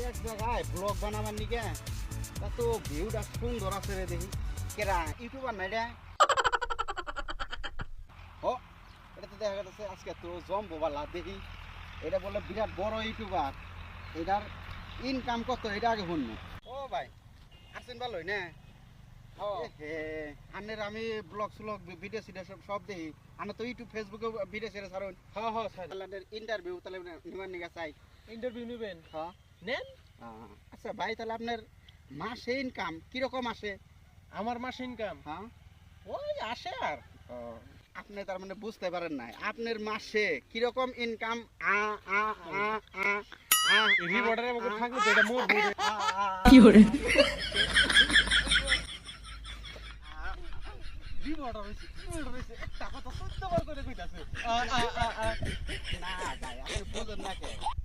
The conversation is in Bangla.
এক জায়গায় ব্লগ বানাবার নিকে তা তো ভিউটা সুন্দর আছে রে দেখি কেরা ইউটিউবার নাই রে ও এটা তো দেখা যাচ্ছে আজকে তো জম্বো বা লাভ দেখি এটা বলে বিরাট বড় ইউটিউবার এটার ইনকাম কত এটা আগে শুনবো ও ভাই আসেন ভালোই না ও হে আনের আমি ব্লগ স্লগ ভিডিও সিডিও সব দেখি আনে তো ইউটিউব ফেসবুকে ভিডিও ছেড়ে ছাড়ুন হ্যাঁ হ্যাঁ স্যার ইন্টারভিউ তাহলে নিবার নিগা চাই ইন্টারভিউ নেবেন হ্যাঁ নেন। আচ্ছা ভাই তাহলে আপনার মাসে ইনকাম কিরকম আসে আমার মাসে ইনকাম হ্যাঁ ওই আসে আর আপনি তার মানে বুঝতে পারেন নাই আপনার মাসে কিরকম ইনকাম রিপোর্টারের মতো থাকলে তো এটা মোর বলে কি করে রিপোর্টার হইছে একটা কথা 14 বার করে কইতাছে না ভাই আপনি বুঝেন না কে